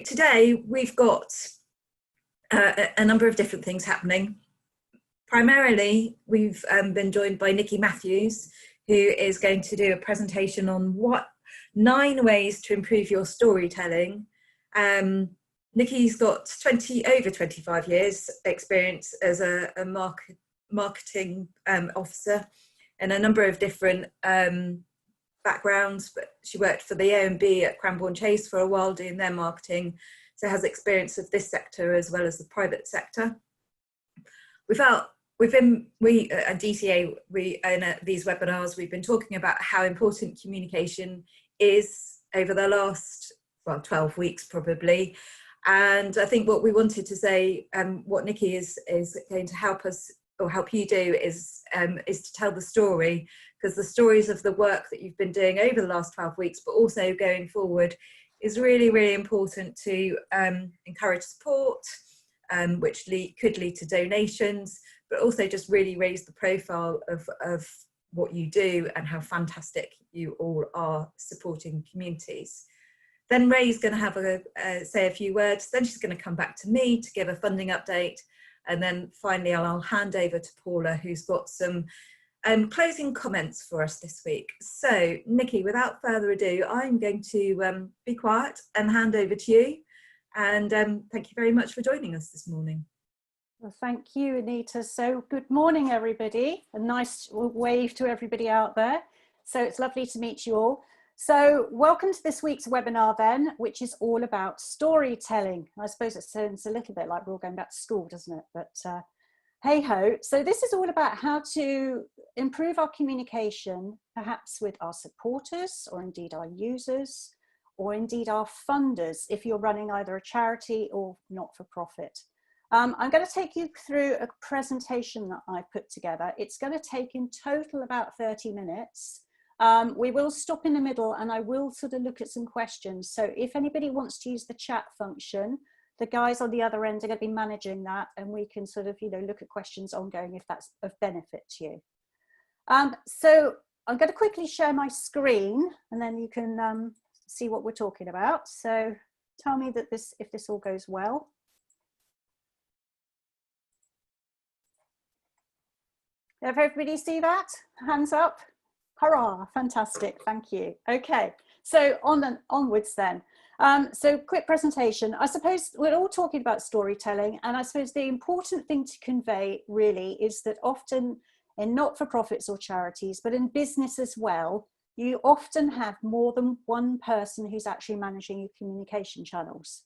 Today we've got a number of different things happening. Primarily, we've been joined by Nikki Matthews, who is going to do a presentation on 9 ways to improve your storytelling. Nikki's got over 25 years experience as a marketing officer in a number of different backgrounds, but she worked for the A&B at Cranbourne Chase for a while doing their marketing, so has experience of this sector as well as the private sector. We at DCA, in these webinars, we've been talking about how important communication is over the last 12 weeks probably, and I think what we wanted to say, what Nikki is going to help us or help you do is to tell the story, because the stories of the work that you've been doing over the last 12 weeks, but also going forward, is really, really important to encourage support, which could lead to donations, but also just really raise the profile of what you do and how fantastic you all are supporting communities. Then Ray's going to have say a few words, then she's going to come back to me to give a funding update, and then finally I'll hand over to Paula, who's got some closing comments for us this week. So Nikki, without further ado, I'm going to be quiet and hand over to you, and thank you very much for joining us this morning. Well, thank you, Anita. So good morning, everybody. A nice wave to everybody out there. So it's lovely to meet you all. So welcome to this week's webinar then, which is all about storytelling. I suppose it sounds a little bit like we're all going back to school, doesn't it? But hey ho. So this is all about how to improve our communication, perhaps with our supporters, or indeed our users, or indeed our funders, if you're running either a charity or not-for-profit. I'm going to take you through a presentation that I put together. It's going to take in total about 30 minutes. We will stop in the middle and I will sort of look at some questions. So if anybody wants to use the chat function, the guys on the other end are going to be managing that, and we can sort of, look at questions ongoing if that's of benefit to you. So I'm going to quickly share my screen and then you can see what we're talking about. So tell me that if this all goes well. Does everybody see that? Hands up. Hurrah, fantastic, thank you. Okay, so onwards then. So quick presentation. I suppose we're all talking about storytelling, and I suppose the important thing to convey really is that often in not-for-profits or charities, but in business as well, you often have more than one person who's actually managing your communication channels.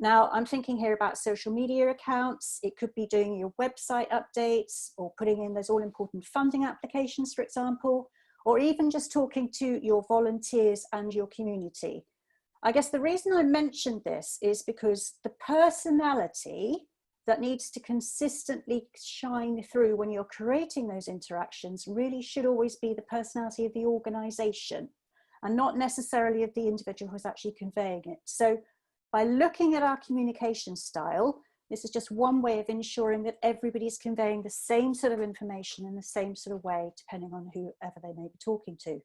Now, I'm thinking here about social media accounts. It could be doing your website updates or putting in those all-important funding applications, for example, or even just talking to your volunteers and your community. I guess the reason I mentioned this is because the personality that needs to consistently shine through when you're creating those interactions really should always be the personality of the organization and not necessarily of the individual who's actually conveying it. So by looking at our communication style, this is just one way of ensuring that everybody's conveying the same sort of information in the same sort of way, depending on whoever they may be talking to.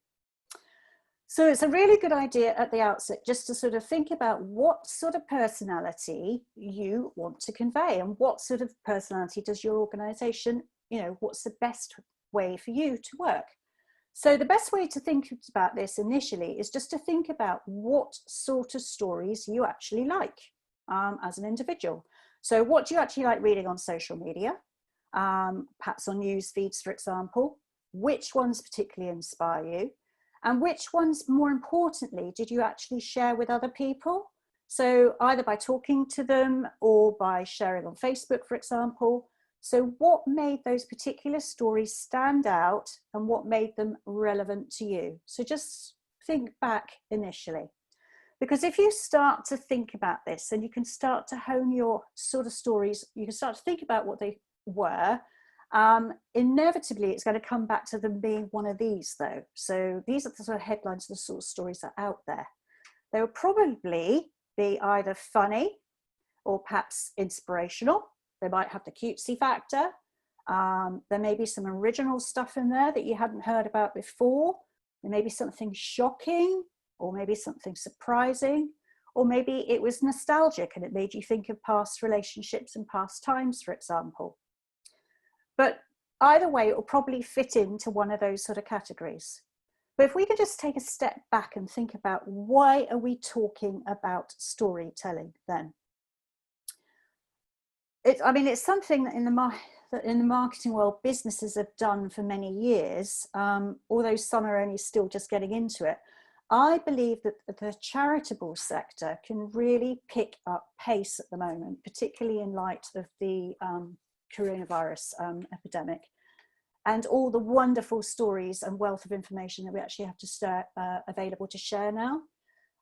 So it's a really good idea at the outset just to sort of think about what sort of personality you want to convey, and what sort of personality does your organization, what's the best way for you to work. So the best way to think about this initially is just to think about what sort of stories you actually like as an individual. So what do you actually like reading on social media? Perhaps on news feeds, for example. Which ones particularly inspire you? And which ones, more importantly, did you actually share with other people? So either by talking to them or by sharing on Facebook, for example. So what made those particular stories stand out and what made them relevant to you? So just think back initially. Because if you start to think about this and you can start to hone your sort of stories, you can start to think about what they were, inevitably it's going to come back to them being one of these though. So these are the sort of headlines of the sort of stories that are out there. They will probably be either funny or perhaps inspirational. They might have the cutesy factor. There may be some original stuff in there that you hadn't heard about before. There may be something shocking, or maybe something surprising, or maybe it was nostalgic and it made you think of past relationships and past times, for example. But either way, it will probably fit into one of those sort of categories. But if we could just take a step back and think about, why are we talking about storytelling then? It's something that in the marketing world, businesses have done for many years, although some are only still just getting into it. I believe that the charitable sector can really pick up pace at the moment, particularly in light of the coronavirus epidemic, and all the wonderful stories and wealth of information that we actually have to available to share now.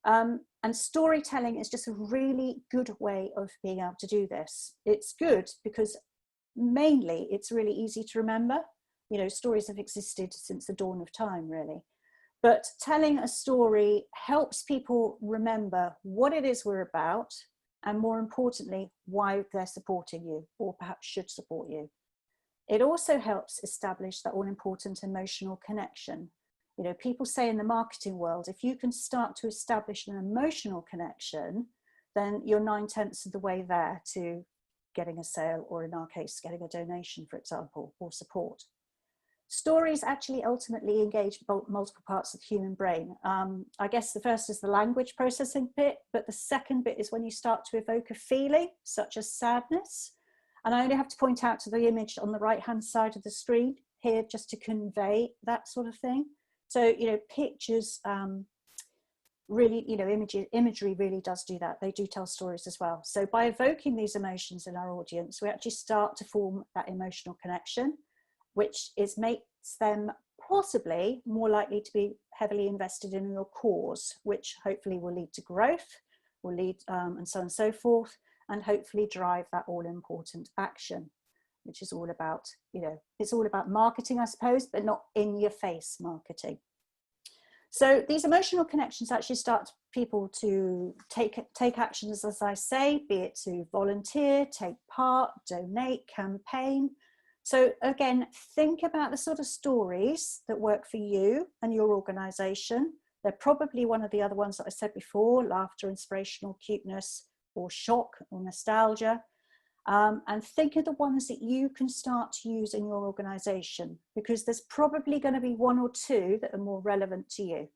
And storytelling is just a really good way of being able to do this. It's good because mainly it's really easy to remember. You know, stories have existed since the dawn of time, really. But telling a story helps people remember what it is we're about, and more importantly, why they're supporting you, or perhaps should support you. It also helps establish that all-important emotional connection. You know, people say in the marketing world, if you can start to establish an emotional connection, then you're 9/10 of the way there to getting a sale, or in our case, getting a donation, for example, or support. Stories actually ultimately engage multiple parts of the human brain. I guess the first is the language processing bit, but the second bit is when you start to evoke a feeling, such as sadness. And I only have to point out to the image on the right-hand side of the screen here, just to convey that sort of thing. So, you know, pictures really, you know, imagery really does do that. They do tell stories as well. So by evoking these emotions in our audience, we actually start to form that emotional connection, which makes them possibly more likely to be heavily invested in your cause, which hopefully will lead to growth, will lead and so on and so forth, and hopefully drive that all-important action, which is all about, you know, it's all about marketing, I suppose, but not in-your-face marketing. So these emotional connections actually start people to take actions, as I say, be it to volunteer, take part, donate, campaign. So again, think about the sort of stories that work for you and your organization. They're probably one of the other ones that I said before: laughter, inspirational, cuteness, or shock, or nostalgia. And think of the ones that you can start to use in your organization, because there's probably going to be one or two that are more relevant to you.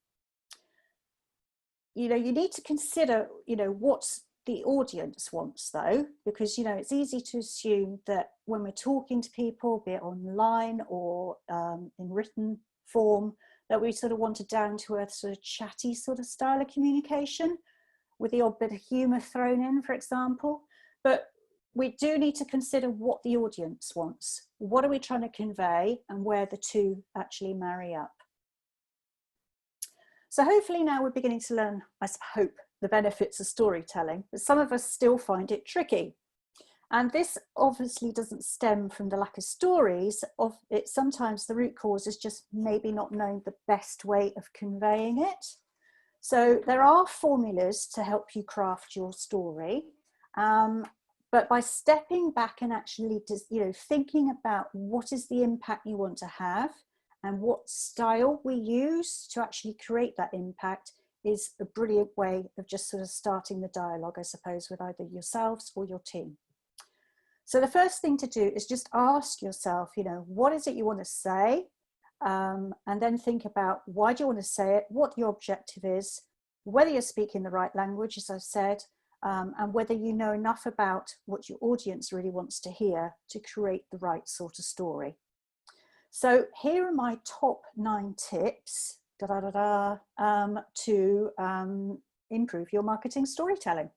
You know, you need to consider, you know, what the audience wants though, because, you know, it's easy to assume that when we're talking to people, be it online or in written form, that we sort of want a down-to-earth sort of chatty sort of style of communication with the odd bit of humor thrown in, for example. But we do need to consider what the audience wants. What are we trying to convey, and where the two actually marry up? So hopefully now we're beginning to learn, I hope, the benefits of storytelling, but some of us still find it tricky. And this obviously doesn't stem from the lack of stories. Sometimes the root cause is just maybe not knowing the best way of conveying it. So there are formulas to help you craft your story. But by stepping back and actually just, you know, thinking about what is the impact you want to have and what style we use to actually create that impact is a brilliant way of just sort of starting the dialogue, I suppose, with either yourselves or your team. So the first thing to do is just ask yourself, you know, what is it you want to say? And then think about, why do you want to say it? What your objective is, whether you're speaking the right language, as I've said, and whether you know enough about what your audience really wants to hear to create the right sort of story. So here are my top 9 tips to improve your marketing storytelling.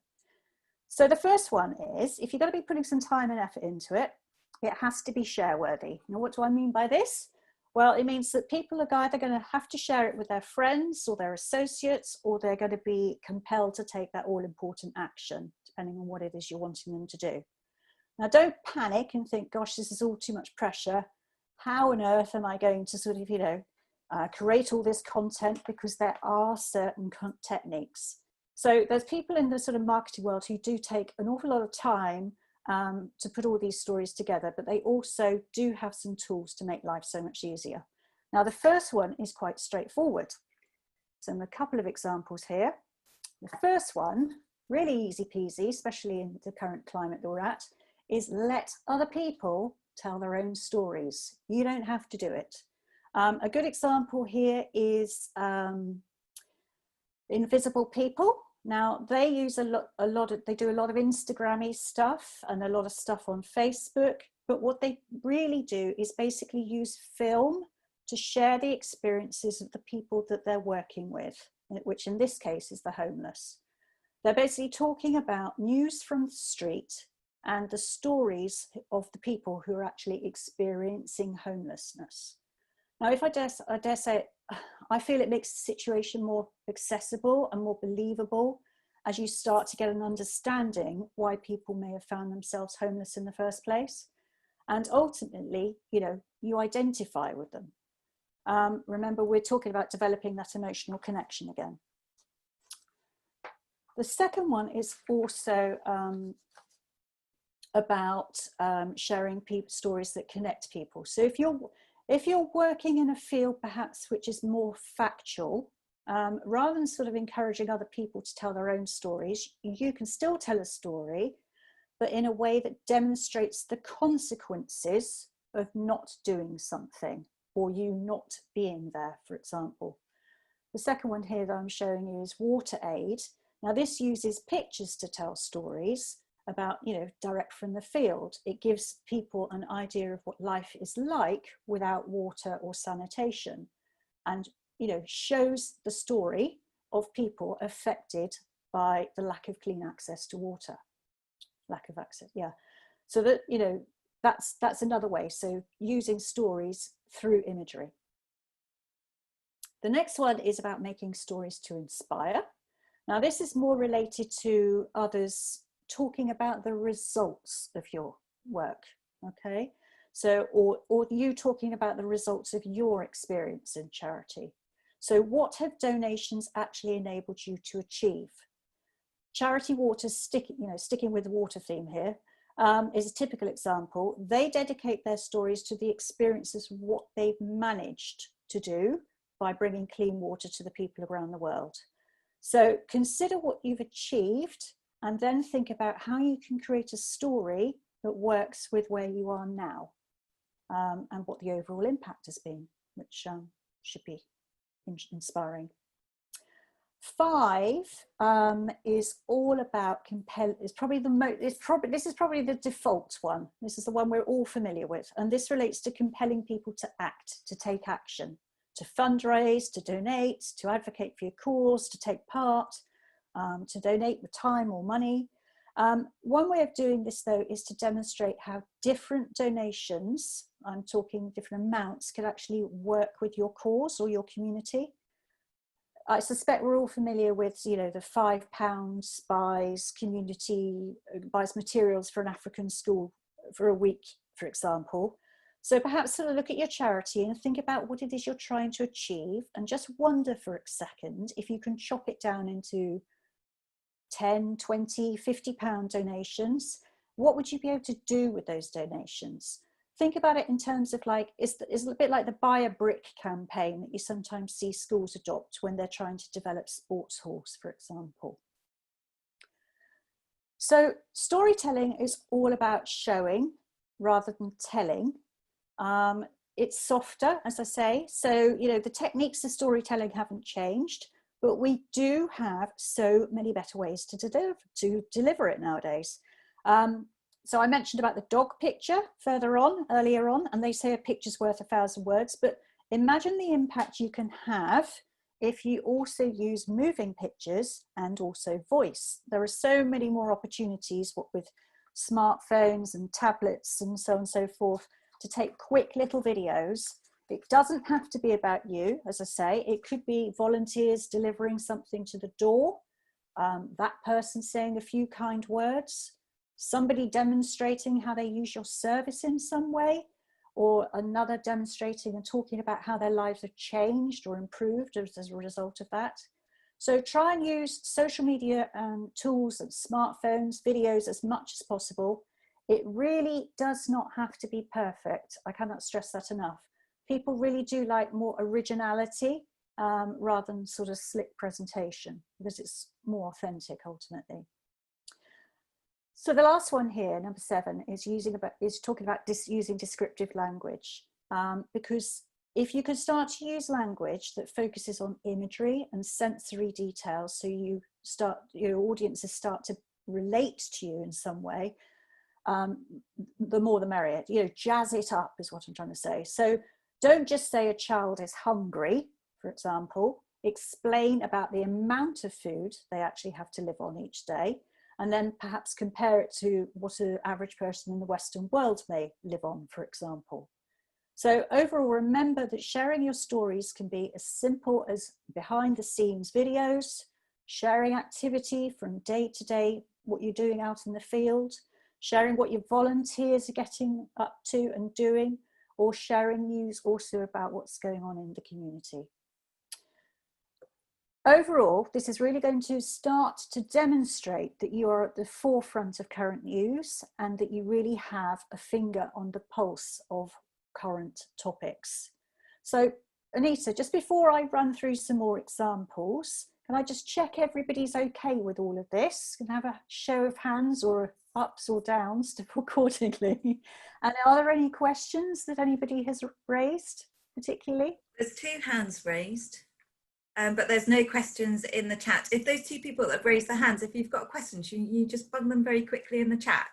So the first one is, if you're going to be putting some time and effort into it, it has to be share-worthy. Now, what do I mean by this? Well, it means that people are either going to have to share it with their friends or their associates, or they're going to be compelled to take that all-important action, depending on what it is you're wanting them to do. Now, don't panic and think, gosh, this is all too much pressure. How on earth am I going to sort of, you know, create all this content? Because there are certain techniques. So there's people in the sort of marketing world who do take an awful lot of time to put all these stories together, but they also do have some tools to make life so much easier. Now, the first one is quite straightforward. So a couple of examples here. The first one really easy peasy, especially in the current climate that we're at, is let other people tell their own stories. You don't have to do it. A good example here is Invisible People. Now they use they do a lot of Instagrammy stuff and a lot of stuff on Facebook, but what they really do is basically use film to share the experiences of the people that they're working with, which in this case is the homeless. They're basically talking about news from the street and the stories of the people who are actually experiencing homelessness. Now, if I dare say, I feel it makes the situation more accessible and more believable as you start to get an understanding why people may have found themselves homeless in the first place. And ultimately, you know, you identify with them. Remember, we're talking about developing that emotional connection again. The second one is also about sharing stories that connect people. So if you're working in a field perhaps which is more factual, rather than sort of encouraging other people to tell their own stories, you can still tell a story, but in a way that demonstrates the consequences of not doing something, or you not being there, for example. The second one here that I'm showing you is Water Aid. Now this uses pictures to tell stories about, you know, direct from the field. It gives people an idea of what life is like without water or sanitation, and, you know, shows the story of people affected by the lack of clean access to water. Lack of access, yeah. So that, you know, that's another way. So using stories through imagery. The next one is about making stories to inspire. Now this is more related to others talking about the results of your work, okay? So, or you talking about the results of your experience in charity. So what have donations actually enabled you to achieve? Charity Water, sticking with the water theme here, is a typical example. They dedicate their stories to the experiences of what they've managed to do by bringing clean water to the people around the world. So consider what you've achieved and then think about how you can create a story that works with where you are now, and what the overall impact has been, which should be inspiring. 5 is all about this is probably the default one. This is the one we're all familiar with, and this relates to compelling people to act, to take action, to fundraise, to donate, to advocate for your cause, to take part, to donate with time or money. One way of doing this, though, is to demonstrate how different donations, I'm talking different amounts, could actually work with your cause or your community. I suspect we're all familiar with, you know, the £5 buys materials for an African school for a week, for example. So perhaps sort of look at your charity and think about what it is you're trying to achieve, and just wonder for a second if you can chop it down into 10, 20, £50 donations. What would you be able to do with those donations? Think about it in terms of, like, it's a bit like the Buy a Brick campaign that you sometimes see schools adopt when they're trying to develop sports halls, for example. So storytelling is all about showing rather than telling. It's softer, as I say. So, you know, the techniques of storytelling haven't changed, but we do have so many better ways to deliver it nowadays. So I mentioned about the dog picture earlier on, and they say a picture's worth 1,000 words, but imagine the impact you can have if you also use moving pictures and also voice. There are so many more opportunities, what with smartphones and tablets and so on and so forth, to take quick little videos. It doesn't have to be about you, as I say. It could be volunteers delivering something to the door, that person saying a few kind words, somebody demonstrating how they use your service in some way, or another demonstrating and talking about how their lives have changed or improved as a result of that. So try and use social media tools and smartphones, videos as much as possible. It really does not have to be perfect. I cannot stress that enough. People really do like more originality rather than sort of slick presentation, because it's more authentic ultimately. So the last one here, number 7, is talking about using descriptive language, because if you can start to use language that focuses on imagery and sensory details, so your audiences start to relate to you in some way, the more the merrier. Jazz it up is what I'm trying to say. So don't just say a child is hungry, for example. Explain about the amount of food they actually have to live on each day, and then perhaps compare it to what an average person in the Western world may live on, for example. So overall, remember that sharing your stories can be as simple as behind the scenes videos, sharing activity from day to day, what you're doing out in the field, sharing what your volunteers are getting up to and doing, or sharing news also about what's going on in the community. Overall, this is really going to start to demonstrate that you are at the forefront of current news and that you really have a finger on the pulse of current topics. So, Anita, just before I run through some more examples, can I just check everybody's okay with all of this? Can I have a show of hands or ups or downs accordingly? And are there any questions that anybody has raised particularly? There's 2 hands raised. But there's no questions in the chat. If those 2 people that have raised their hands, if you've got questions, you just bung them very quickly in the chat.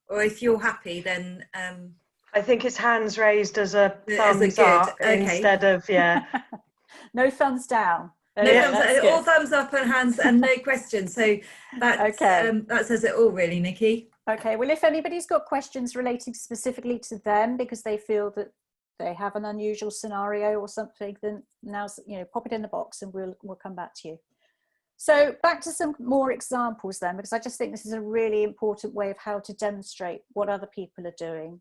Or if you're happy, then... I think it's hands raised as a thumbs up instead of, yeah. No thumbs down. No thumbs, all thumbs up and hands and no questions. So that's, that says it all really, Nikki. Okay, well, if anybody's got questions relating specifically to them because they feel that they have an unusual scenario or something, then now's, pop it in the box and we'll come back to you. So back to some more examples then, because I just think this is a really important way of how to demonstrate what other people are doing.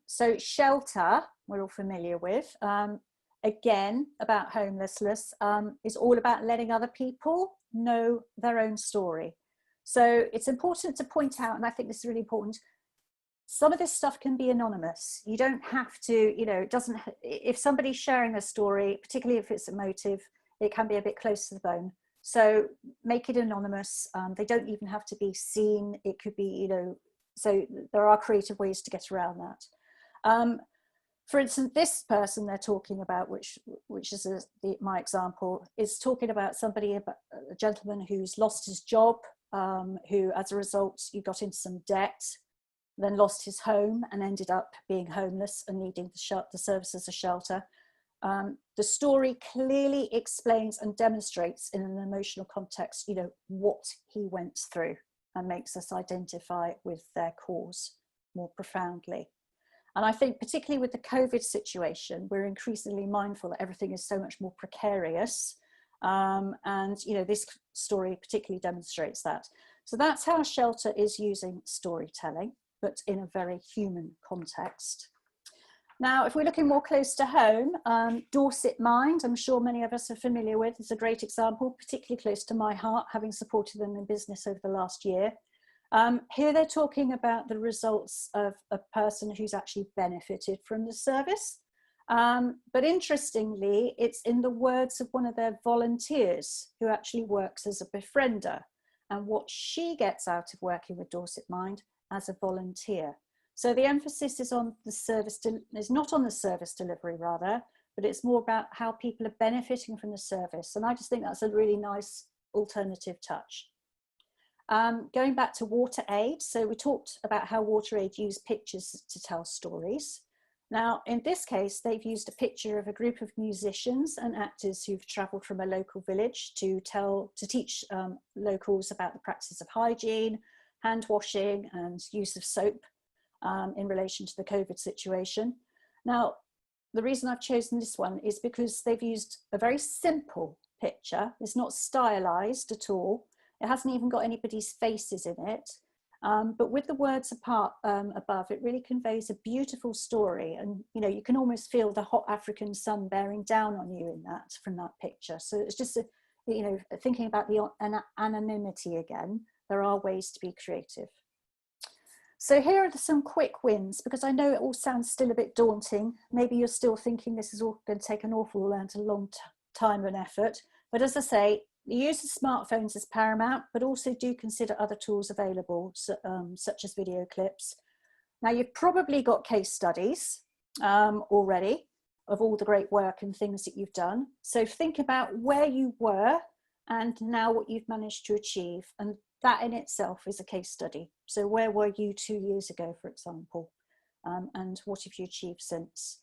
So shelter, we're all familiar with, again, about homelessness, is all about letting other people know their own story. So it's important to point out, and I think this is really important, some of this stuff can be anonymous. You don't have to, it doesn't, if somebody's sharing a story, particularly if it's emotive, it can be a bit close to the bone. So make it anonymous. They don't even have to be seen. It could be, so there are creative ways to get around that. For instance, this person they're talking about, which is my example, is talking about a gentleman who's lost his job, who as a result, you got into some debt, then lost his home and ended up being homeless and needing the services of shelter. The story clearly explains and demonstrates in an emotional context, what he went through and makes us identify with their cause more profoundly. And I think particularly with the COVID situation, we're increasingly mindful that everything is so much more precarious. And this story particularly demonstrates that. So that's how shelter is using storytelling, but in a very human context. Now, if we're looking more close to home, Dorset Mind, I'm sure many of us are familiar with, is a great example, particularly close to my heart, having supported them in business over the last year. Here they're talking about the results of a person who's actually benefited from the service. But interestingly, it's in the words of one of their volunteers who actually works as a befriender and what she gets out of working with Dorset Mind as a volunteer. So the emphasis is on the service, is not on the service delivery rather, but it's more about how people are benefiting from the service. And I just think that's a really nice alternative touch. Going back to WaterAid, so we talked about how WaterAid use pictures to tell stories. Now, in this case, they've used a picture of a group of musicians and actors who've travelled from a local village to teach locals about the practices of hygiene, hand washing and use of soap in relation to the COVID situation. Now, the reason I've chosen this one is because they've used a very simple picture. It's not stylized at all. It hasn't even got anybody's faces in it. But with the words above, it really conveys a beautiful story. And, you can almost feel the hot African sun bearing down on you from that picture. So it's just, thinking about the anonymity again, there are ways to be creative. So here are some quick wins, because I know it all sounds still a bit daunting. Maybe you're still thinking this is all going to take an awful long time and effort. But as I say, The use of smartphones is paramount, but also do consider other tools available, such as video clips. Now, you've probably got case studies already of all the great work and things that you've done. So think about where you were and now what you've managed to achieve. And that in itself is a case study. So where were you 2 years ago, for example, and what have you achieved since?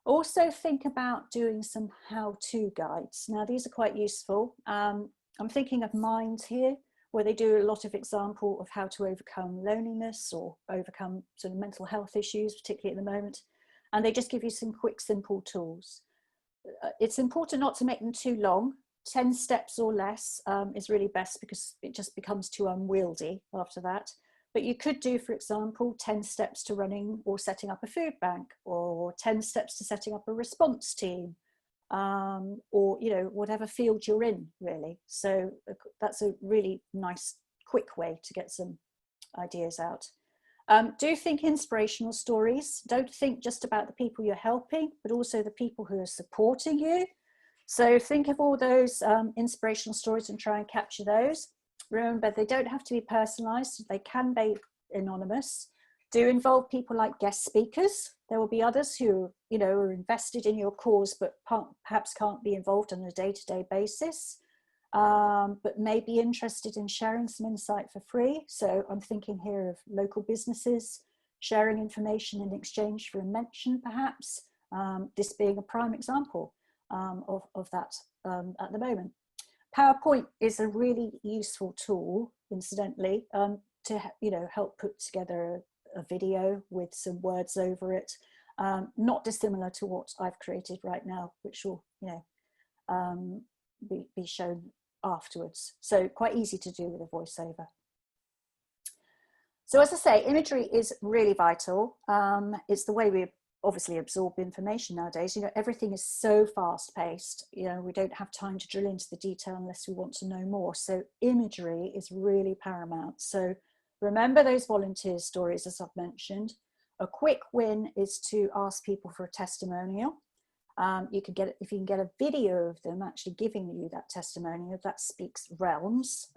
Also think about doing some how-to guides. Now, these are quite useful. I'm thinking of Mind here, where they do a lot of example of how to overcome loneliness or overcome sort of mental health issues, particularly at the moment. And they just give you some quick, simple tools. It's important not to make them too long. 10 steps or less is really best, because it just becomes too unwieldy after that. But you could do, for example, 10 steps to running or setting up a food bank, or 10 steps to setting up a response team, or, you know, whatever field you're in, really. So that's a really nice, quick way to get some ideas out. Do think inspirational stories. Don't think just about the people you're helping, but also the people who are supporting you. So think of all those inspirational stories and try and capture those. Remember, they don't have to be personalized. They can be anonymous. Do involve people like guest speakers. There will be others who, you know, are invested in your cause, but perhaps can't be involved on a day-to-day basis, but may be interested in sharing some insight for free. So I'm thinking here of local businesses sharing information in exchange for a mention, perhaps, this being a prime example of that at the moment. PowerPoint is a really useful tool, incidentally, to, you know, help put together a video with some words over it, not dissimilar to what I've created right now, which will, you know, be shown afterwards. So quite easy to do with a voiceover. So as I say, imagery is really vital. It's the way we obviously absorb information nowadays. You know, everything is so fast paced, you know, we don't have time to drill into the detail unless we want to know more. So imagery is really paramount. So remember those volunteer stories, as I've mentioned. A quick win is to ask people for a testimonial. You can get, if you can get a video of them actually giving you that testimonial, that speaks realms.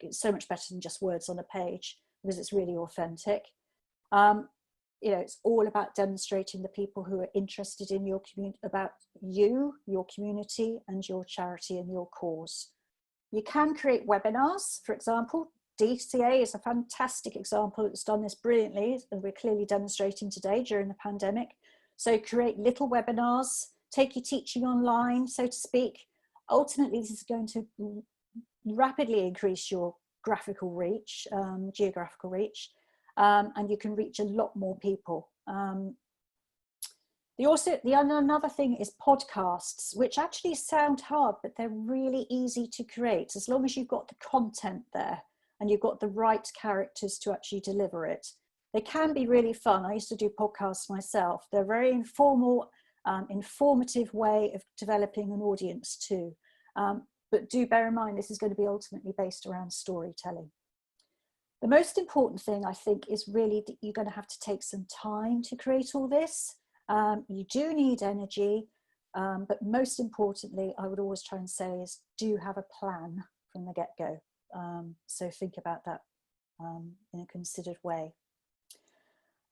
It's so much better than just words on a page, because it's really authentic. You know, it's all about demonstrating the people who are interested in your community, about you, your community, and your charity and your cause. You can create webinars, for example. DCA is a fantastic example that's done this brilliantly, as we're clearly demonstrating today during the pandemic. So create little webinars, take your teaching online, so to speak. Ultimately, this is going to rapidly increase your graphical reach, geographical reach. And you can reach a lot more people. Another thing is podcasts, which actually sound hard, but they're really easy to create, as long as you've got the content there and you've got the right characters to actually deliver it. They can be really fun. I used to do podcasts myself. They're very informal, informative way of developing an audience too. But do bear in mind, this is going to be ultimately based around storytelling. The most important thing, I think, is really that you're going to have to take some time to create all this. You do need energy, but most importantly, I would always try and say is do have a plan from the get-go. So think about that in a considered way.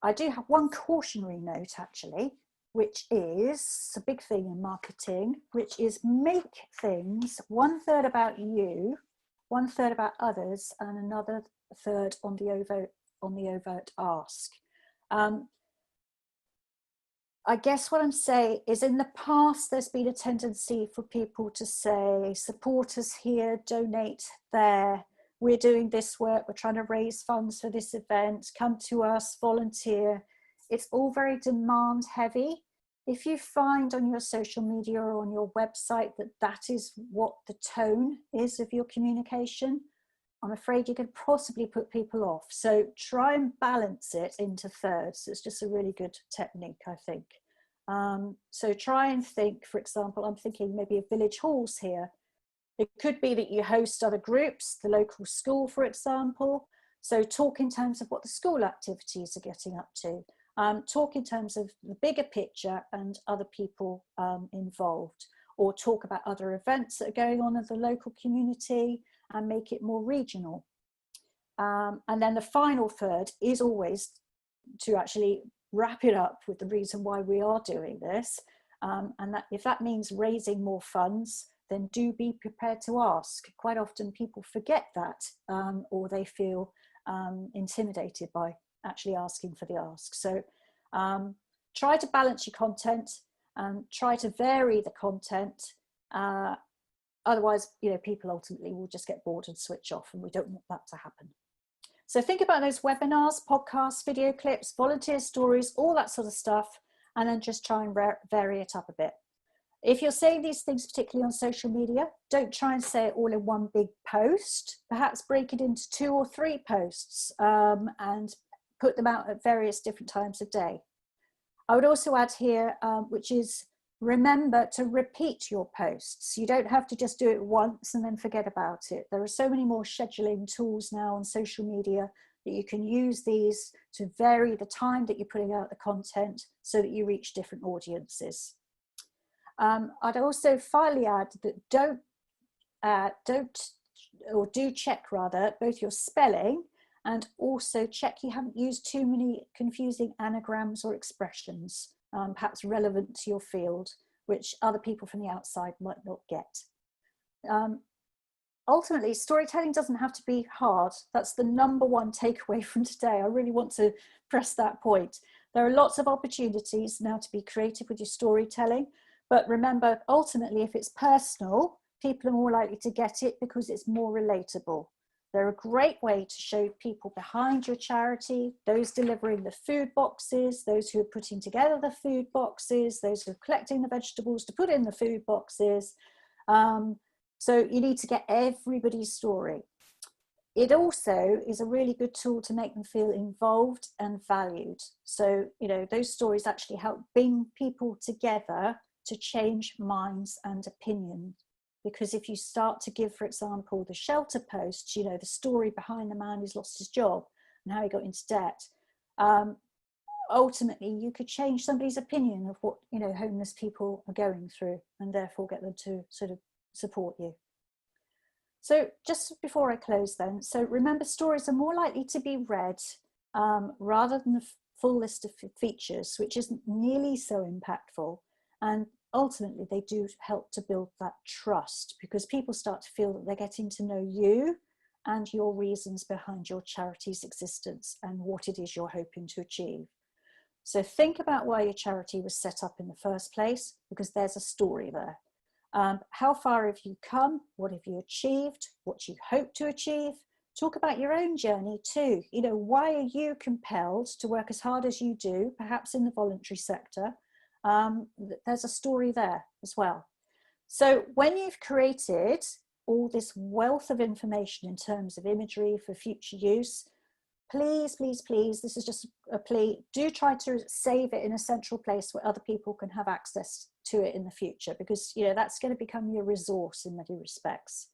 I do have one cautionary note, actually, which is a big thing in marketing, which is make things 1/3 about you, 1/3 about others, and another third on the overt ask. I guess what I'm saying is, in the past, there's been a tendency for people to say, support us here, donate there, we're doing this work, we're trying to raise funds for this event, come to us, volunteer. It's all very demand heavy. If you find on your social media or on your website that that is what the tone is of your communication, I'm afraid you could possibly put people off. So try and balance it into thirds. It's just a really good technique, I think. So try and think, for example, I'm thinking maybe of village halls here. It could be that you host other groups, the local school, for example. So talk in terms of what the school activities are getting up to. Talk in terms of the bigger picture and other people involved. or talk about other events that are going on in the local community and make it more regional. And then the final third is always to actually wrap it up with the reason why we are doing this. And that if that means raising more funds, then do be prepared to ask. Quite often people forget that, or they feel intimidated by actually asking for the ask. So try to balance your content and try to vary the content. Otherwise, people ultimately will just get bored and switch off, and we don't want that to happen. So think about those webinars, podcasts, video clips, volunteer stories, all that sort of stuff, and then just try and vary it up a bit. If you're saying these things, particularly on social media, don't try and say it all in one big post. Perhaps break it into 2 or 3 posts and put them out at various different times of day. I would also add here, which is remember to repeat your posts. You don't have to just do it once and then forget about it. There are so many more scheduling tools now on social media that you can use these to vary the time that you're putting out the content so that you reach different audiences. I'd also finally add that do check rather both your spelling and also check you haven't used too many confusing anagrams or expressions, perhaps relevant to your field, which other people from the outside might not get. Ultimately, storytelling doesn't have to be hard. That's the #1 takeaway from today. I really want to press that point. There are lots of opportunities now to be creative with your storytelling, but remember, ultimately, if it's personal, people are more likely to get it because it's more relatable. They're a great way to show people behind your charity, those delivering the food boxes, those who are putting together the food boxes, those who are collecting the vegetables to put in the food boxes. So you need to get everybody's story. It also is a really good tool to make them feel involved and valued. So, those stories actually help bring people together to change minds and opinions. Because if you start to give, for example, the shelter posts, the story behind the man who's lost his job and how he got into debt, ultimately you could change somebody's opinion of what, homeless people are going through and therefore get them to sort of support you. So just before I close then, so remember stories are more likely to be read rather than the full list of features, which isn't nearly so impactful. And ultimately, they do help to build that trust because people start to feel that they're getting to know you and your reasons behind your charity's existence and what it is you're hoping to achieve. So think about why your charity was set up in the first place, because there's a story there. How far have you come? What have you achieved? What you hope to achieve? Talk about your own journey too. Why are you compelled to work as hard as you do, perhaps in the voluntary sector? There's a story there as well. So when you've created all this wealth of information in terms of imagery for future use, please, please, please, this is just a plea, do try to save it in a central place where other people can have access to it in the future, because that's going to become your resource in many respects.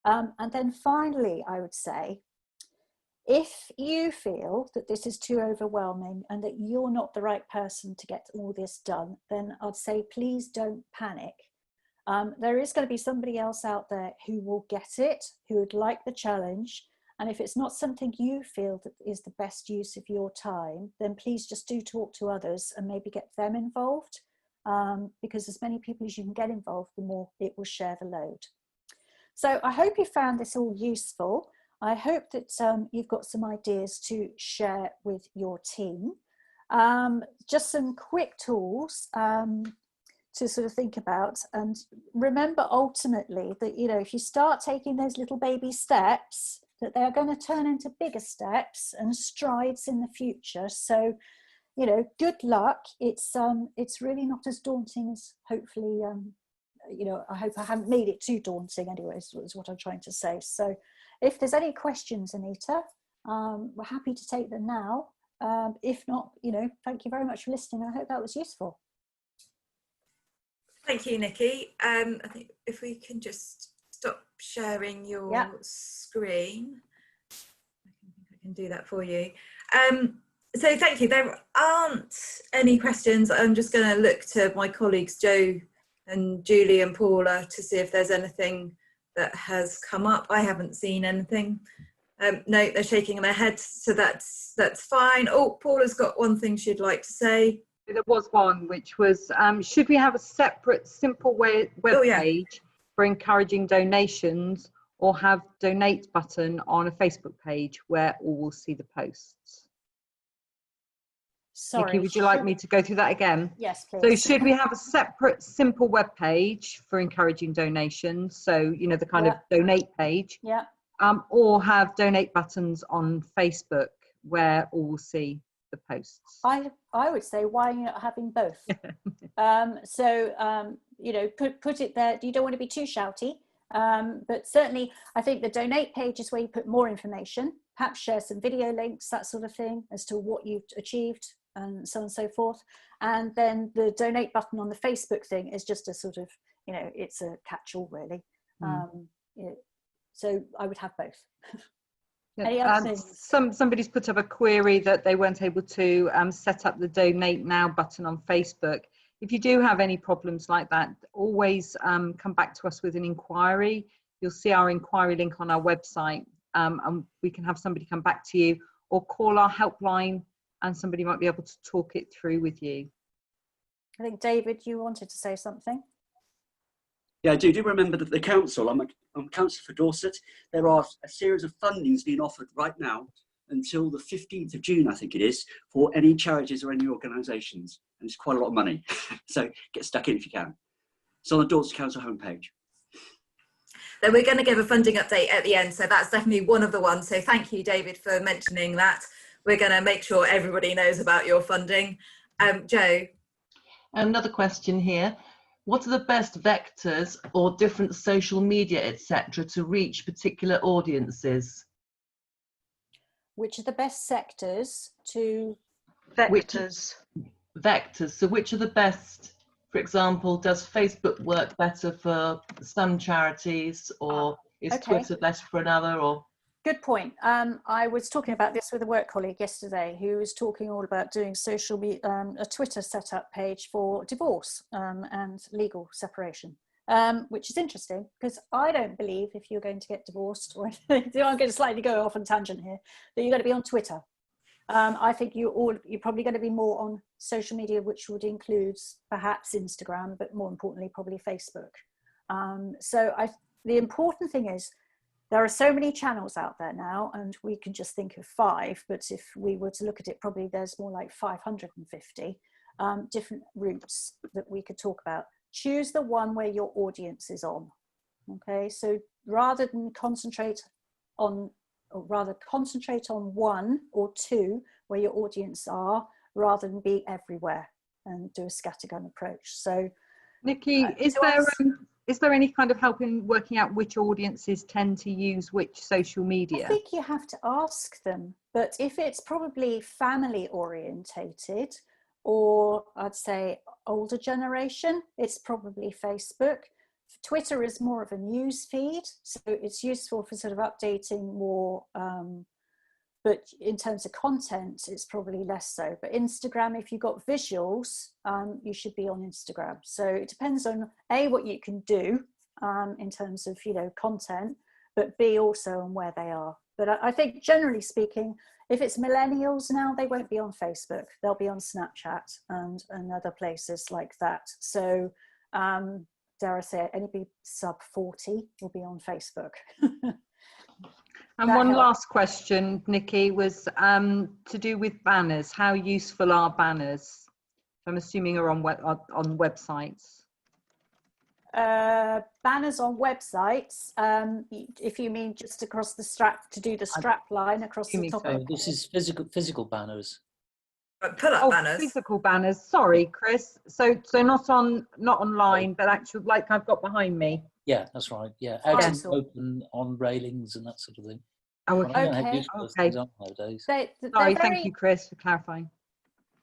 And then finally, I would say, if you feel that this is too overwhelming and that you're not the right person to get all this done, then I'd say please don't panic. There is going to be somebody else out there who will get it, who would like the challenge. And if it's not something you feel that is the best use of your time, then please just do talk to others and maybe get them involved. Because as many people as you can get involved, the more it will share the load. So I hope you found this all useful. I hope that you've got some ideas to share with your team. Just some quick tools to sort of think about. And remember ultimately that, if you start taking those little baby steps, that they're going to turn into bigger steps and strides in the future. So, good luck. It's really not as daunting as hopefully, I hope I haven't made it too daunting anyways, is what I'm trying to say. So if there's any questions, Anita, we're happy to take them now. If not, thank you very much for listening. I hope that was useful. Thank you, Nikki. I think if we can just stop sharing your screen. I can do that for you. So thank you. There aren't any questions. I'm just going to look to my colleagues, Jo and Julie and Paula to see if there's anything that has come up. I haven't seen anything. No, they're shaking their heads, so that's fine. Oh, Paula's got one thing she'd like to say. There was one, which was, should we have a separate, simple web page for encouraging donations, or have donate button on a Facebook page where all will see the posts? Sorry, Nikki, would you like me to go through that again? Yes, please. So should we have a separate, simple web page for encouraging donations? So, you know, the kind of donate page. Yeah. Or have donate buttons on Facebook where all will see the posts? I would say, why are you not having both? You know, put it there. You don't want to be too shouty, but certainly I think the donate page is where you put more information, perhaps share some video links, that sort of thing, as to what you've achieved and so on and so forth. And then the donate button on the Facebook thing is just a sort of, you know, it's a catch-all really. So I would have both. Any other things? Somebody's put up a query that they weren't able to set up the donate now button on Facebook. If you do have any problems like that, always come back to us with an inquiry. You'll see our inquiry link on our website, and we can have somebody come back to you, or call our helpline and somebody might be able to talk it through with you. I think, David, you wanted to say something. Yeah, I do remember that the council, I'm councillor for Dorset, there are a series of fundings being offered right now until the 15th of June, I think it is, for any charities or any organisations. And it's quite a lot of money. So get stuck in if you can. It's on the Dorset Council homepage. Then we're going to give a funding update at the end. So that's definitely one of the ones. So thank you, David, for mentioning that. We're going to make sure everybody knows about your funding. Joe? Another question here. What are the best vectors or different social media, etc., to reach particular audiences? Which are the best sectors to... Vectors. Vectors. So which are the best, for example, does Facebook work better for some charities, or is Twitter best for another? Or Good point. I was talking about this with a work colleague yesterday who was talking all about doing social media, a Twitter setup page for divorce and legal separation, which is interesting because I don't believe if you're going to get divorced or anything, I'm going to slightly go off on tangent here, that you're going to be on Twitter. I think you're probably going to be more on social media, which would include perhaps Instagram, but more importantly, probably Facebook. The important thing is, there are so many channels out there now, and we can just think of 5, but if we were to look at it, probably there's more like 550 different routes that we could talk about. Choose the one where your audience is on. Okay, so rather than concentrate on one or 2 where your audience are, rather than be everywhere and do a scattergun approach. So Nikki, is there any kind of help in working out which audiences tend to use which social media? I think you have to ask them, but if it's probably family orientated, or I'd say older generation, it's probably Facebook. Twitter is more of a news feed, so it's useful for sort of updating more, but in terms of content, it's probably less so. But Instagram, if you've got visuals, you should be on Instagram. So it depends on A, what you can do in terms of, you know, content, but B, also on where they are. But I think generally speaking, if it's millennials now, they won't be on Facebook. They'll be on Snapchat and other places like that. So dare I say it, anybody sub 40 will be on Facebook. And one last question, Nikki, was to do with banners. How useful are banners? I'm assuming are on websites. Banners on websites, if you mean just across the strap, to do the strap line across the top. So this is physical banners. Pull-up banners. Physical banners. Sorry, Chris. So not online, but actual, like I've got behind me. Yeah, that's right. Yeah, out in the open, on railings and that sort of thing. Oh, okay. Nowadays. Sorry, thank you, Chris, for clarifying.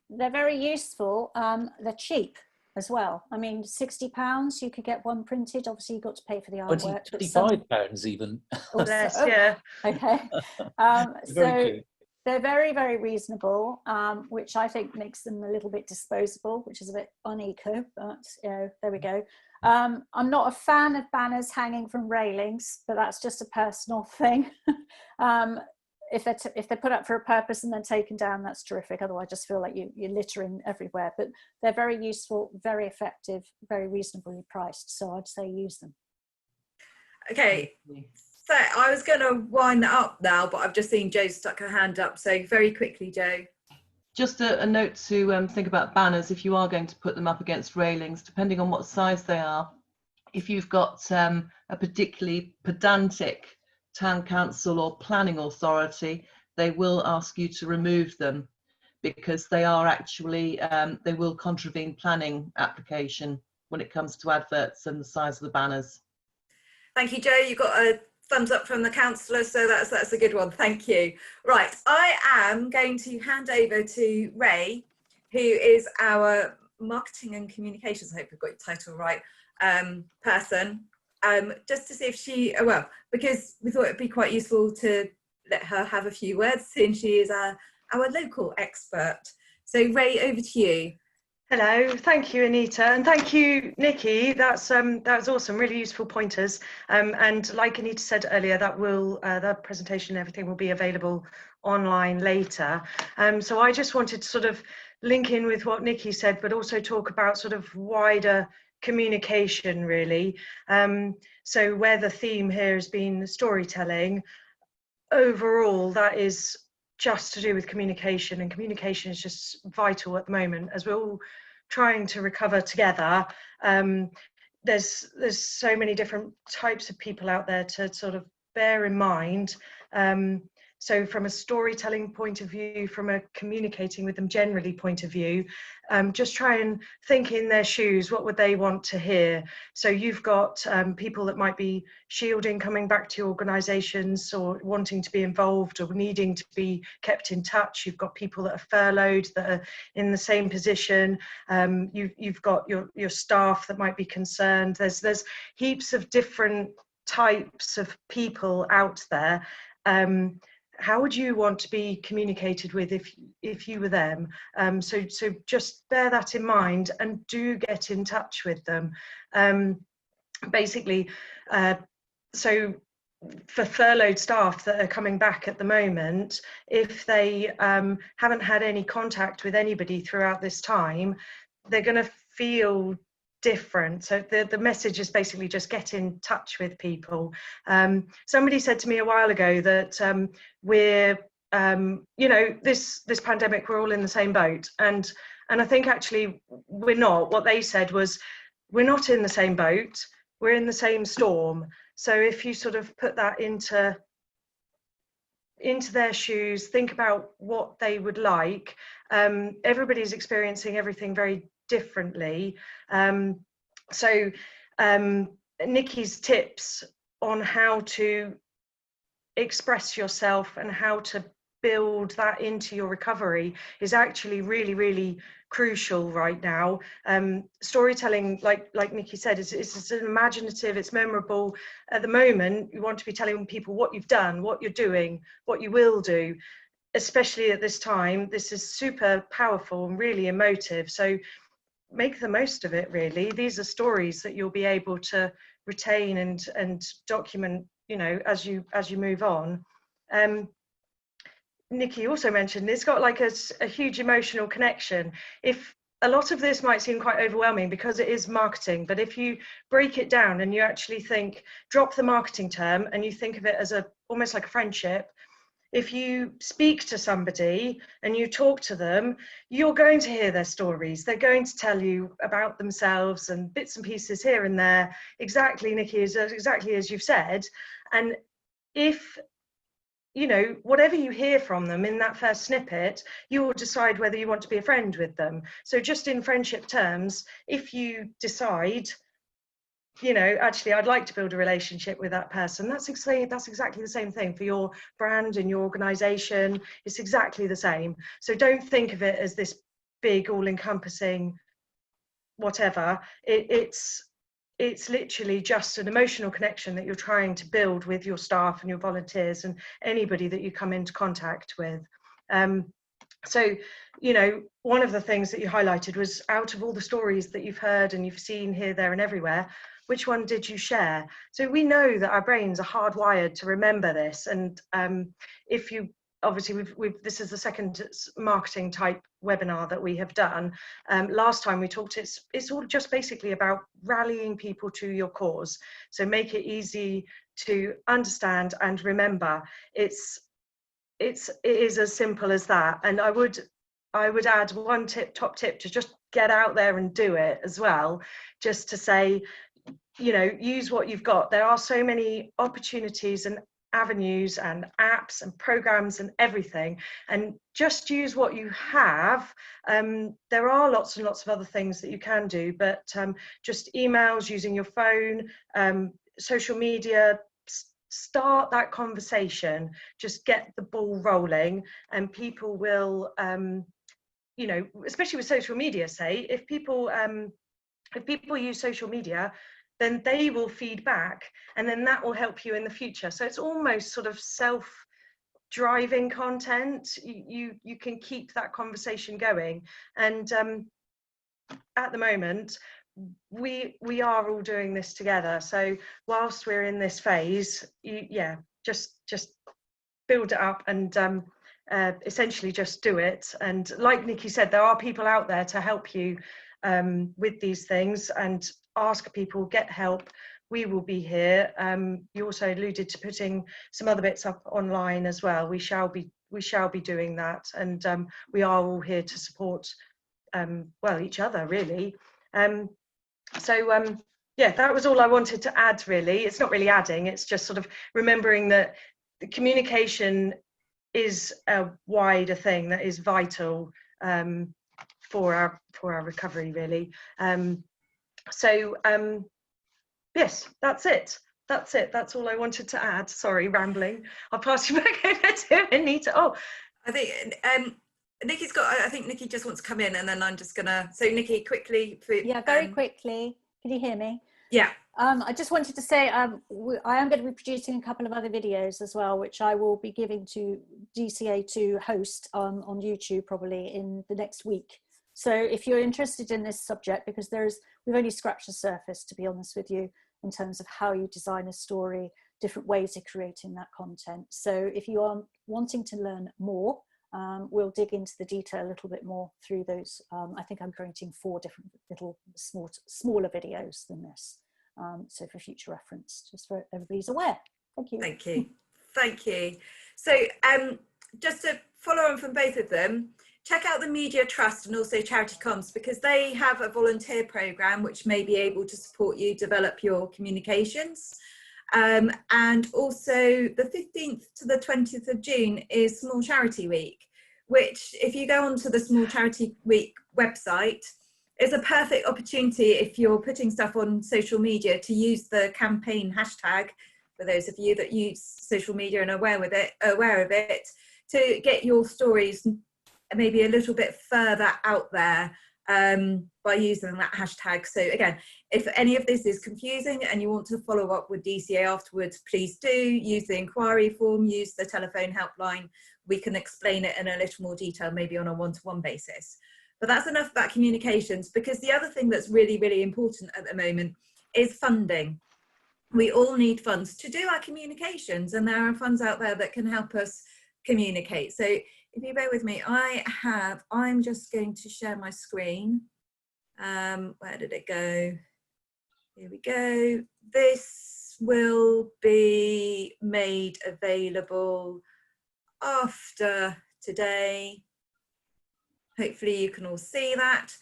They're very useful. They're cheap as well. I mean, £60, you could get one printed. Obviously, you've got to pay for the artwork. £25 even. Less, yeah. Okay. So they're very, very reasonable, which I think makes them a little bit disposable, which is a bit uneco, but you know, there we go. I'm not a fan of banners hanging from railings, but that's just a personal thing. If they're put up for a purpose and then taken down, that's terrific. Otherwise, I just feel like you're littering everywhere. But they're very useful, very effective, very reasonably priced. So I'd say use them. Okay, so I was going to wind that up now, but I've just seen Jo stuck her hand up. So very quickly, Jo. Just a note to think about banners if you are going to put them up against railings, depending on what size they are. If you've got a particularly pedantic town council or planning authority, they will ask you to remove them because they are actually, they will contravene planning application when it comes to adverts and the size of the banners. Thank you, Jo. You got a thumbs up from the councillor, so that's a good one. Thank you. Right, I am going to hand over to Ray, who is our marketing and communications, I hope I've got your title right, person. Just to see if she, well, because we thought it'd be quite useful to let her have a few words since she is our local expert. So Ray, over to you. Hello, thank you, Anita, and thank you, Nikki. That's awesome, really useful pointers. And like Anita said earlier, that will the presentation and everything will be available online later. So I just wanted to sort of link in with what Nikki said, but also talk about sort of wider communication, really. So where the theme here has been storytelling, overall, that is just to do with communication, and communication is just vital at the moment as we're all trying to recover together. There's so many different types of people out there to sort of bear in mind. So from a storytelling point of view, from a communicating with them generally point of view, just try and think in their shoes, what would they want to hear? So you've got people that might be shielding coming back to your organisations or wanting to be involved or needing to be kept in touch. You've got people that are furloughed that are in the same position. You've got your staff that might be concerned. There's heaps of different types of people out there. How would you want to be communicated with if you were them? So just bear that in mind and do get in touch with them. Basically, so for furloughed staff that are coming back at the moment, if they haven't had any contact with anybody throughout this time, they're going to feel different. So the message is basically just get in touch with people. Somebody said to me a while ago that we're you know, this pandemic, we're all in the same boat, and I think actually we're not. What they said was we're not in the same boat, we're in the same storm. So if you sort of put that into their shoes, think about what they would like. Everybody's experiencing everything very differently. So Nikki's tips on how to express yourself and how to build that into your recovery is actually really, really crucial right now. Storytelling, like Nikki said, is an imaginative, it's memorable. At the moment, you want to be telling people what you've done, what you're doing, what you will do. Especially at this time, this is super powerful and really emotive. So make the most of it, really. These are stories that you'll be able to retain and document, you know, as you move on. Nikki also mentioned it's got like a huge emotional connection. If a lot of this might seem quite overwhelming because it is marketing, but if you break it down and you actually think, drop the marketing term and you think of it as almost like a friendship. If you speak to somebody and you talk to them, you're going to hear their stories. They're going to tell you about themselves and bits and pieces here and there. Exactly, Nikki, exactly as you've said. And if, you know, whatever you hear from them in that first snippet, you will decide whether you want to be a friend with them. So just in friendship terms, if you decide, you know, actually, I'd like to build a relationship with that person, that's exactly the same thing for your brand and your organization. It's exactly the same. So don't think of it as this big, all-encompassing whatever. It's literally just an emotional connection that you're trying to build with your staff and your volunteers and anybody that you come into contact with. So, you know, one of the things that you highlighted was, out of all the stories that you've heard and you've seen here, there and everywhere, which one did you share? So we know that our brains are hardwired to remember this. And if you, obviously this is the second marketing type webinar that we have done. Last time we talked, it's all just basically about rallying people to your cause. So make it easy to understand and remember. It is as simple as that. And I would add one top tip, to just get out there and do it as well, just to say, you know, use what you've got. There are so many opportunities and avenues and apps and programs and everything, and just use what you have. There are lots and lots of other things that you can do, but just emails, using your phone, social media, start that conversation, just get the ball rolling, and people will, you know, especially with social media, say, if people use social media, then they will feed back, and then that will help you in the future. So it's almost sort of self-driving content. You can keep that conversation going. And at the moment, we are all doing this together. So whilst we're in this phase, just build it up and essentially just do it. And like Nikki said, there are people out there to help you with these things, and ask people, get help. We will be here. You also alluded to putting some other bits up online as well. We shall be doing that, and we are all here to support well, each other, really. Yeah, that was all I wanted to add, really. It's not really adding, it's just sort of remembering that the communication is a wider thing that is vital for our recovery, really. Yes, that's it. That's all I wanted to add. Sorry, rambling. I'll pass you back over to Anita. Oh, I think Nikki's got, I think Nikki just wants to come in, and then I'm just gonna, so Nikki, quickly. Yeah, very quickly. Can you hear me? Yeah. I just wanted to say I am going to be producing a couple of other videos as well, which I will be giving to DCA to host on YouTube probably in the next week. So if you're interested in this subject, because we've only scratched the surface, to be honest with you, in terms of how you design a story, different ways of creating that content. So if you are wanting to learn more, we'll dig into the detail a little bit more through those. I think I'm creating 4 different little smaller videos than this. So for future reference, just so everybody's aware. Thank you. Thank you. Thank you. So just to follow on from both of them, check out the Media Trust and also Charity Comms, because they have a volunteer programme which may be able to support you develop your communications. And also the 15th to the 20th of June is Small Charity Week, which, if you go onto the Small Charity Week website, is a perfect opportunity, if you're putting stuff on social media, to use the campaign hashtag, for those of you that use social media and are aware of it, to get your stories maybe a little bit further out there by using that hashtag. So again, if any of this is confusing and you want to follow up with DCA afterwards, please do use the inquiry form, use the telephone helpline. We can explain it in a little more detail, maybe on a one-to-one basis. But that's enough about communications, because the other thing that's really, really important at the moment is funding. We all need funds to do our communications, and there are funds out there that can help us communicate. So if you bear with me, I'm just going to share my screen. Where did it go? Here we go. This will be made available after today. Hopefully you can all see that.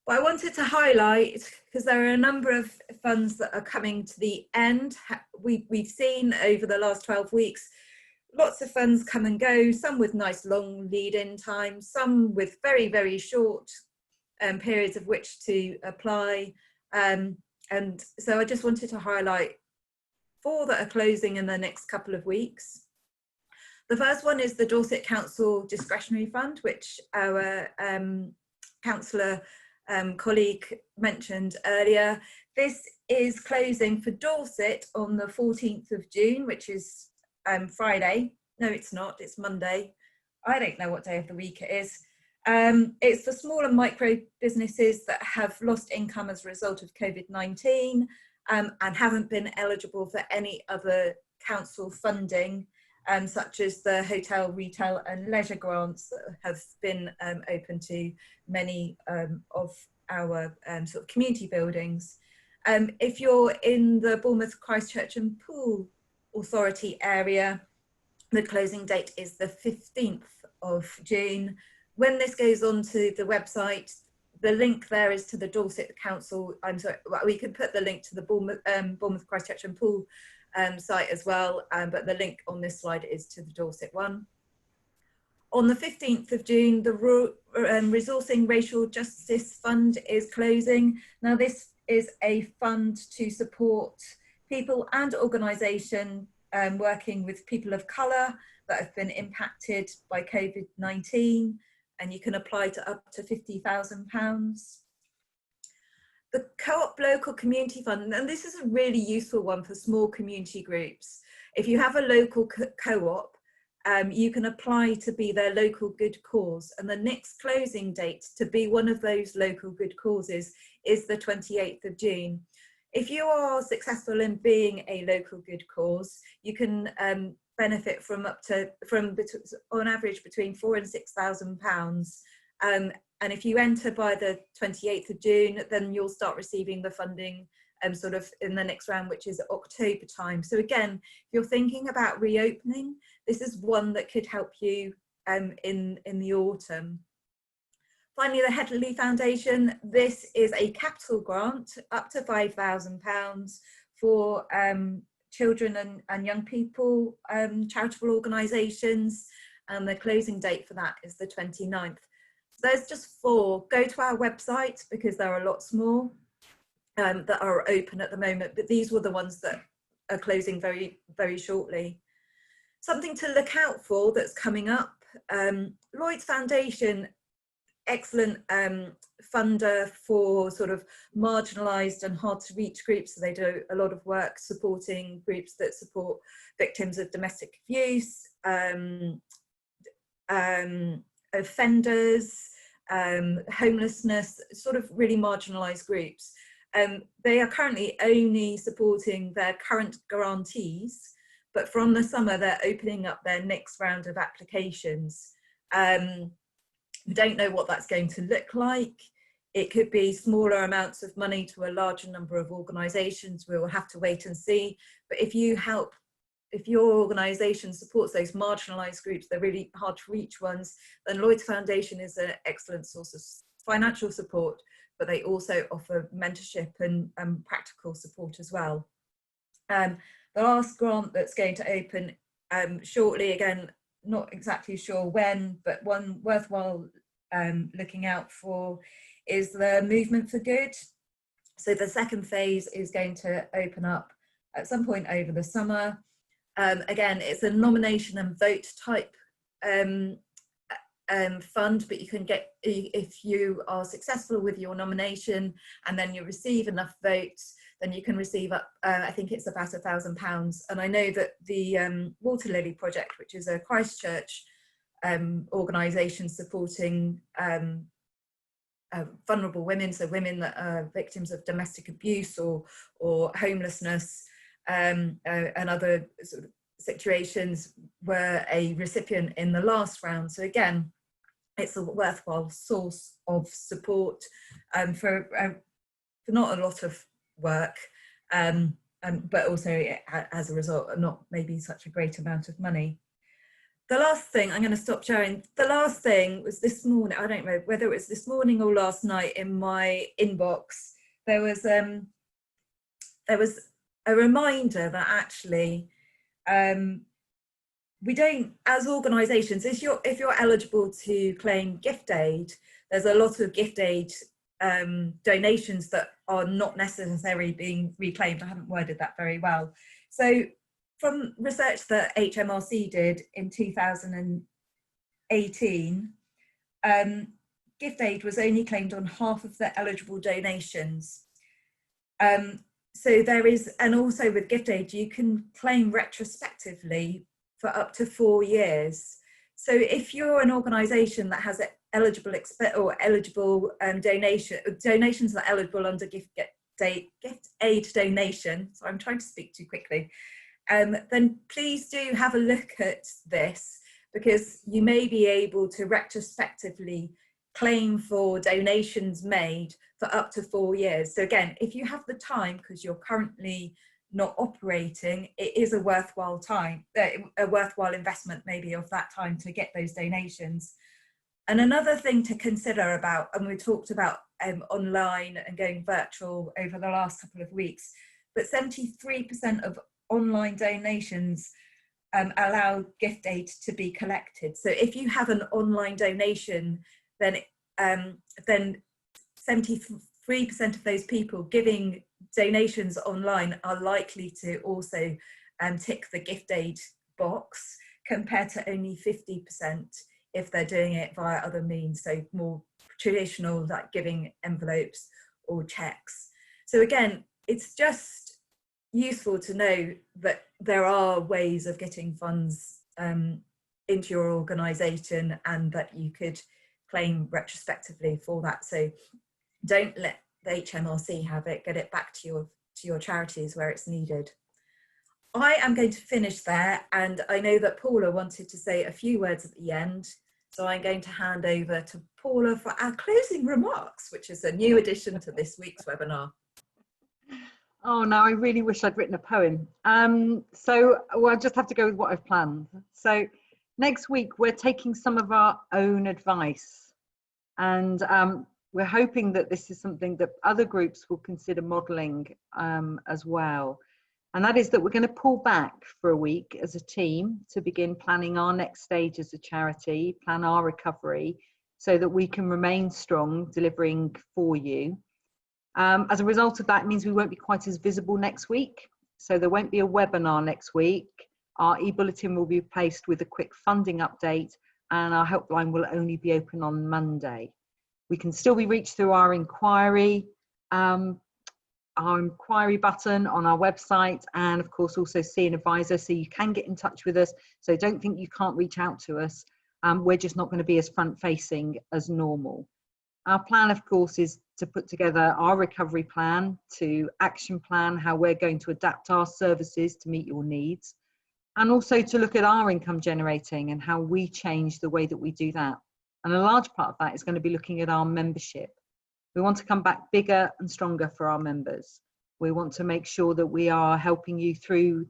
But I wanted to highlight, because there are a number of funds that are coming to the end. We've seen over the last 12 weeks, lots of funds come and go, some with nice long lead-in times, some with very, very short periods of which to apply. And so I just wanted to highlight 4 that are closing in the next couple of weeks. The first one is the Dorset Council Discretionary Fund, which our councillor colleague mentioned earlier. This is closing for Dorset on the 14th of June, which is Friday. No, it's not, it's Monday. I don't know what day of the week it is. It's for small and micro businesses that have lost income as a result of COVID-19 and haven't been eligible for any other council funding, such as the hotel, retail and leisure grants that have been open to many of our sort of community buildings. If you're in the Bournemouth, Christchurch and Poole Authority area, the closing date is the 15th of June. When this goes onto the website, the link there is to the Dorset Council. I'm sorry, well, we can put the link to the Bournemouth, Christchurch and Poole site as well, but the link on this slide is to the Dorset one. On the 15th of June, the Resourcing Racial Justice Fund is closing. Now, this is a fund to support people and organisations working with people of colour that have been impacted by COVID-19, and you can apply to up to £50,000. The Co-op Local Community Fund, and this is a really useful one for small community groups. If you have a local co-op, you can apply to be their local good cause, and the next closing date to be one of those local good causes is the 28th of June. If you are successful in being a local good cause, you can benefit from on average between £4,000 and £6,000. And if you enter by the 28th of June, then you'll start receiving the funding sort of in the next round, which is October time. So again, if you're thinking about reopening, this is one that could help you in the autumn. Finally, the Headley Foundation. This is a capital grant up to £5,000 for children and young people, charitable organisations, and the closing date for that is the 29th. So there's just 4. Go to our website because there are lots more that are open at the moment, but these were the ones that are closing very, very shortly. Something to look out for that's coming up, Lloyd's Foundation, excellent funder for sort of marginalised and hard to reach groups. So they do a lot of work supporting groups that support victims of domestic abuse, offenders, homelessness, sort of really marginalised groups. They are currently only supporting their current grantees, but from the summer they're opening up their next round of applications. We don't know what that's going to look like. It could be smaller amounts of money to a larger number of organisations. We will have to wait and see. But if your organisation supports those marginalised groups, they're really hard to reach ones, then Lloyd's Foundation is an excellent source of financial support, but they also offer mentorship and practical support as well. The last grant that's going to open shortly, again, not exactly sure when, but one worthwhile looking out for is the Movement for Good. So the second phase is going to open up at some point over the summer. Again, it's a nomination and vote type fund, but you can get, if you are successful with your nomination and then you receive enough votes, then you can receive up, I think it's about £1,000. And I know that the Water Lily Project, which is a Christchurch organisation supporting vulnerable women, so women that are victims of domestic abuse or homelessness and other sort of situations, were a recipient in the last round. So again, it's a worthwhile source of support for not a lot of work, but also as a result not maybe such a great amount of money. The last thing, I'm going to stop sharing. The last thing was this morning, I don't know whether it was this morning or last night, in my inbox, there was a reminder that actually we don't, as organisations, if you're eligible to claim gift aid, there's a lot of gift aid donations that are not necessarily being reclaimed. I haven't worded that very well. So from research that HMRC did in 2018, gift aid was only claimed on half of the eligible donations. So there is, and also with gift aid, you can claim retrospectively for up to 4 years. So if you're an organisation that has eligible donations that are eligible under gift aid donation, so I'm trying to speak too quickly, then please do have a look at this, because you may be able to retrospectively claim for donations made for up to 4 years. So again, if you have the time, because you're currently not operating, it is a worthwhile investment maybe of that time to get those donations. And another thing to consider about, and we talked about online and going virtual over the last couple of weeks, but 73% of online donations allow gift aid to be collected. So if you have an online donation, then 73% of those people giving donations online are likely to also tick the gift aid box, compared to only 50% if they're doing it via other means, so more traditional, like giving envelopes or checks. So again, it's just useful to know that there are ways of getting funds into your organisation, and that you could claim retrospectively for that. So don't let the HMRC have it, get it back to your charities where it's needed. I am going to finish there, and I know that Paula wanted to say a few words at the end, so I'm going to hand over to Paula for our closing remarks, which is a new addition to this week's webinar. Oh, now I really wish I'd written a poem. So I just have to go with what I've planned. So next week, we're taking some of our own advice, and we're hoping that this is something that other groups will consider modelling as well. And that is that we're going to pull back for a week as a team to begin planning our next stage as a charity, plan our recovery, so that we can remain strong, delivering for you. As a result of that, it means we won't be quite as visible next week. So there won't be a webinar next week. Our e-bulletin will be replaced with a quick funding update, and our helpline will only be open on Monday. We can still be reached through our inquiry button on our website, and of course also see an advisor, so you can get in touch with us. So don't think you can't reach out to us. We're just not going to be as front facing as normal. Our plan, of course, is to put together our recovery plan, to action plan how we're going to adapt our services to meet your needs, and also to look at our income generating and how we change the way that we do that. And a large part of that is going to be looking at our membership. We want to come back bigger and stronger for our members. We want to make sure that we are helping you through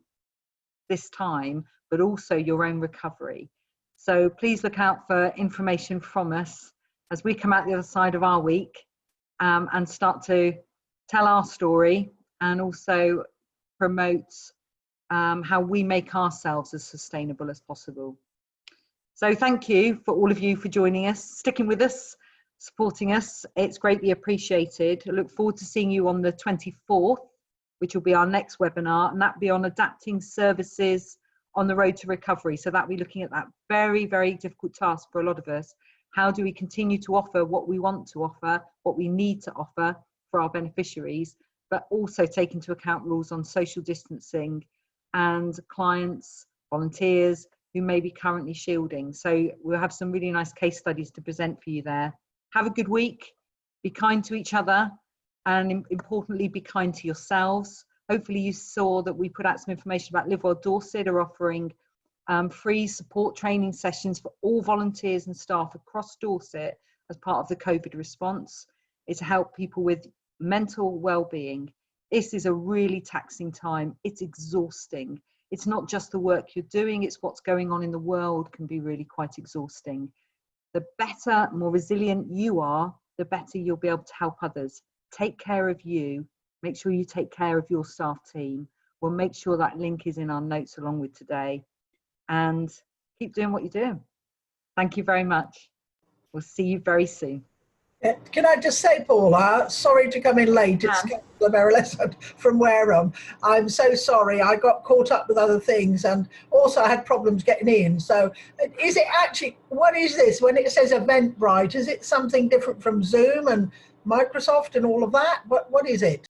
this time, but also your own recovery. So please look out for information from us as we come out the other side of our week and start to tell our story, and also promote how we make ourselves as sustainable as possible. So thank you for all of you for joining us, sticking with us, supporting us. It's greatly appreciated. I look forward to seeing you on the 24th, which will be our next webinar, and that'll be on adapting services on the road to recovery. So that'll be looking at that very, very difficult task for a lot of us. How do we continue to offer what we want to offer, what we need to offer for our beneficiaries, but also take into account rules on social distancing and clients, volunteers who may be currently shielding. So we'll have some really nice case studies to present for you there. Have a good week, be kind to each other, and importantly, be kind to yourselves. Hopefully you saw that we put out some information about Live Well Dorset are offering free support training sessions for all volunteers and staff across Dorset as part of the COVID response. It's to help people with mental well-being. This is a really taxing time. It's exhausting. It's not just the work you're doing, it's what's going on in the world can be really quite exhausting. The better, more resilient you are, the better you'll be able to help others. Take care of you. Make sure you take care of your staff team. We'll make sure that link is in our notes along with today. And keep doing what you're doing. Thank you very much. We'll see you very soon. Can I just say, Paula, sorry to come in late. It's Councillor Merrill from Wareham. I'm so sorry. I got caught up with other things, and also I had problems getting in. So is it actually, what is this? When it says Eventbrite, is it something different from Zoom and Microsoft and all of that? What is it?